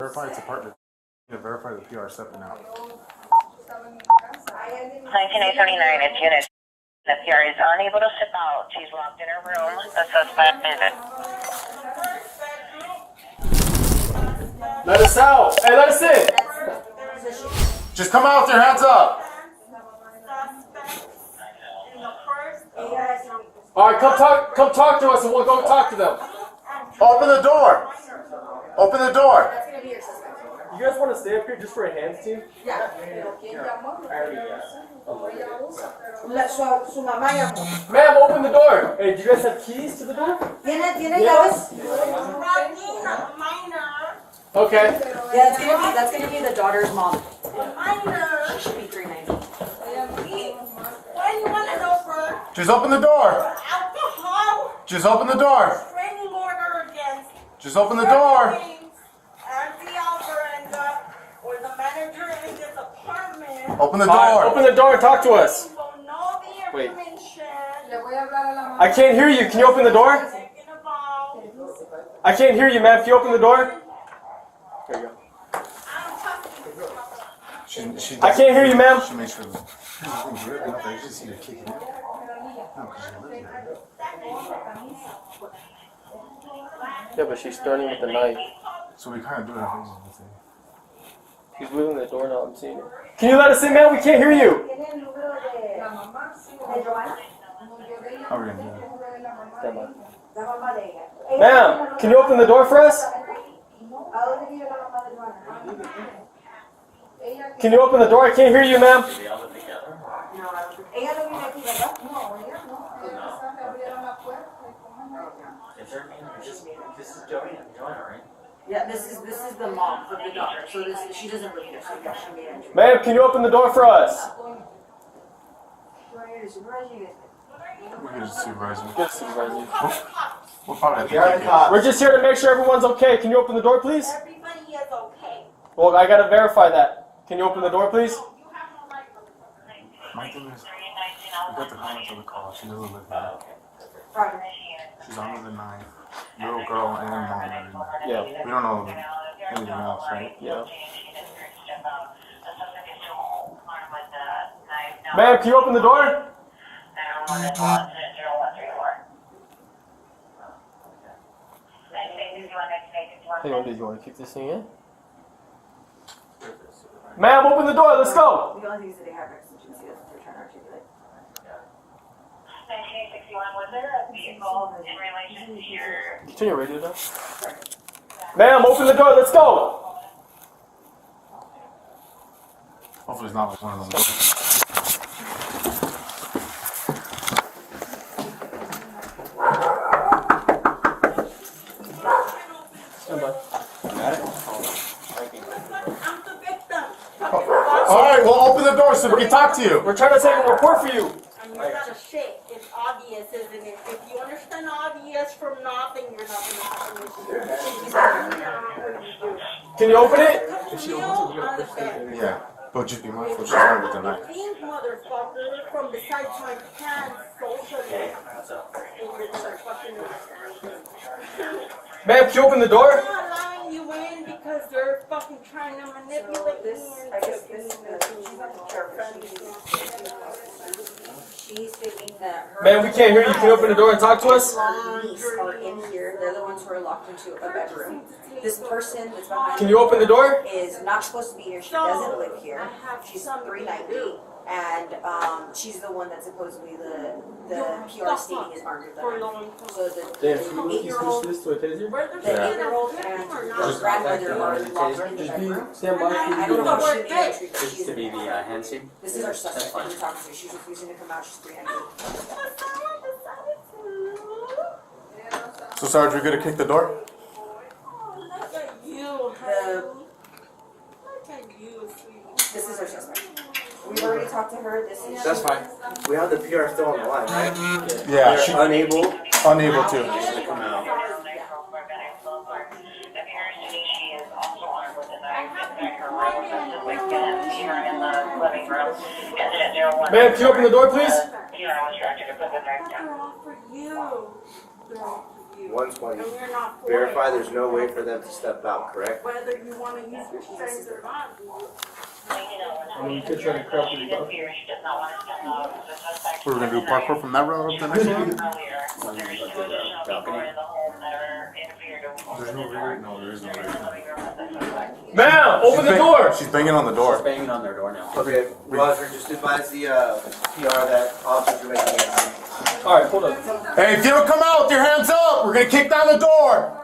verify its apartment. You know, verify the PR stepping out. 19839, it's unit. The PR is unable to step out. She's locked in her room. The suspect is Let us out! Hey, let us in! Just come out with your hands up! Alright, come talk to us and we'll go talk to them. Open the door! Open the door! You guys want to stay up here just for a hands team? Ya. Su mamá llamó. Ma'am, open the door! Hey, do you guys have keys to the door? ¿Tiene llaves? Okay. Yeah, that's gonna be the daughter's mom. She should be 390. Why do you want to know for Just open the door! alcohol? Just open the door! Training order against Just open the door! Andy Alvarenda or the manager in this apartment. Open the Alright, door! open the door and talk to us. You will know the Wait. information. I can't hear you. Can you open the door? Taking about. I can't hear you, ma'am. Can you open the door? There you go. She I can't hear you, ma'am. She made sure that everything's good enough. I just see her kicking it. No, because you live there. Yeah, but she's threatening with the knife. So we kind of do it on things. She's moving the door now. I'm seeing it. Can you let us in, ma'am? We can't hear you. How are we going to do that? Stand by. Ma'am, can you open the door for us? Can you open the door? I can't hear you, ma'am. This is Joanna, right? Yeah, this is the mom of the daughter. So she doesn't live here. So she made entry. Ma'am, can you open the door for us? We're going to supervise them. Yes, supervisor. We'll probably have to take it. We're just here to make sure everyone's okay. Can you open the door, please? Everybody is okay. Well, I gotta verify that. Can you open the door, please? You have no right to My thing is, we got the comments of the call. She doesn't live here. Roger. She's under the 9. Little girl and mom are in there. Yeah. We don't know anything else, right? Yeah. Ma'am, can you open the door? Hang on, did you want to kick this thing in? Ma'am, open the door. Let's go. The only thing is that they have exigency. That's what they're trying to articulate. 1961, was there a vehicle in relation to your... Turn your radio down. Ma'am, open the door. Let's go. Hopefully it's not like one of them doors. Stand by. I'm the victim. Alright, well open the door so we can talk to you. We're trying to take a report for you. And you're not a shit. It's obvious, isn't it? If you understand obvious from nothing, you're not going to have an issue. Can you open it? You understand. Yeah, but just be mindful. She's armed with a knife. Think, motherfucker, from beside my pants, socially. Ma'am, can you open the door? I'm not allowing you in because they're fucking trying to manipulate me. I guess this is she's not the She's thinking that her Ma'am, we can't hear you. Can you open the door and talk to us? police are in here. They're the ones who are locked into a bedroom. This person that's behind Can you open the door? is not supposed to be here. She doesn't live here. She's 390, and she's the one that's supposedly the PR stating is armed with a knife. So the 8-year-old, this to a taser? the 8-year-old, and the grandmother are locked in the bedroom. Stand by. I don't know if she made entry, but This is she's to be the hand team. this is our suspect that we're talking to. She's refusing to come out. She's 390. So Sarge, we're gonna kick the door? Look at you, honey. Look at you, sweetie. This is our suspect. We've already talked to her. This is That's fine. We have the PR still on the line, right? Yeah, They're she's unable to. to come out. Ma'am, can you open the door, please? They're all for you. They're all for you. 120. And you're not for Verify it. there's no way for them to step out, correct? Whether you wanna use your strength or not. I mean, you could try to crap with you. We're gonna do parkour from that road up to the next one? There's no rear? No, there is no rear. Ma'am, open the door! She's banging on the door. Banging on their door now. Okay, Roger, just advise the PR that officers are making it. Alright, hold on. Hey, if you don't come out with your hands up, we're gonna kick down the door!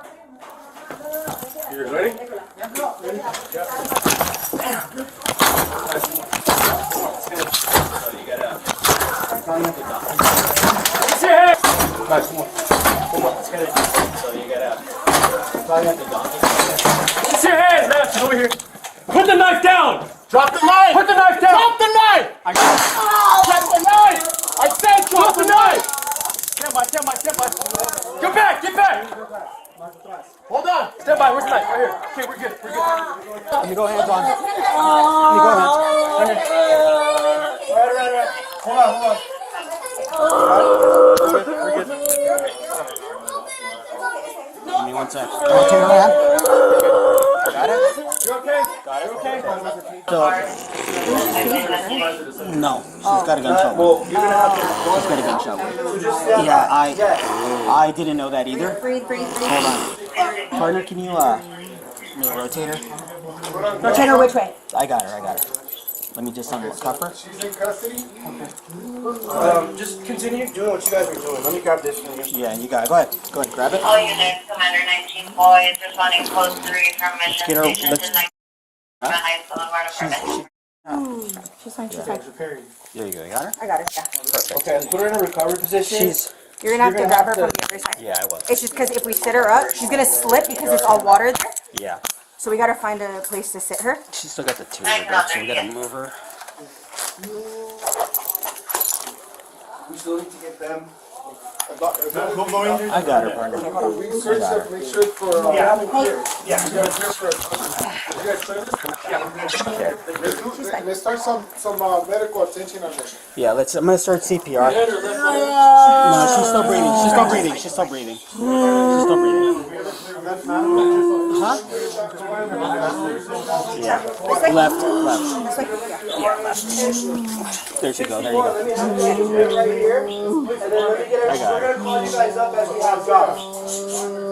You guys ready? What's your hand? Nice, come on. So you gotta What's your hand, man? She's over here. Put the knife down! Drop the knife! Put the knife down! Drop the knife! Drop the knife! I said drop the knife! Stand by. Get back! Hold on! Stand by, where's the knife? Right here. Okay, we're good. Let me go hands on. Let me go hands. Right. Hold on. We're good. Give me 1 sec. Take her hand. Got it? You okay? No, she's got a gunshot wound. Well, you're gonna have to. She's got a gunshot wound. So just stand Yeah, I didn't know that either. Breathe. Hold on. Partner, can you rotate her? Rotate her which way? I got her. Let me just uncuff her. She's in custody? just continue doing what you guys are doing. Let me grab this from you. Yeah, you got it. Go ahead, grab it. All units, Commander 19 boys responding code 3 from mission get her- station let's- to 19 High Boulevard apartment. She's fine. There you go. You got her. I got her, yeah. Perfect. Okay, put her in a recovery position. She's. You're gonna have to grab her from the other side. Yeah, I was. It's just because if we sit her up, she's gonna slip because it's all water there. Yeah. So we gotta find a place to sit her. She's still got the tear in her gut, so we gotta move her. We still need to get them. I got her, partner. We search it, make sure it's for, you guys clear this? Let's start some medical attention on this. Yeah, I'm gonna start CPR. No, she's still breathing. Huh? Yeah. Left. There you go. Let me have right here, and then let me get I got We're gonna call you guys up as we have jobs.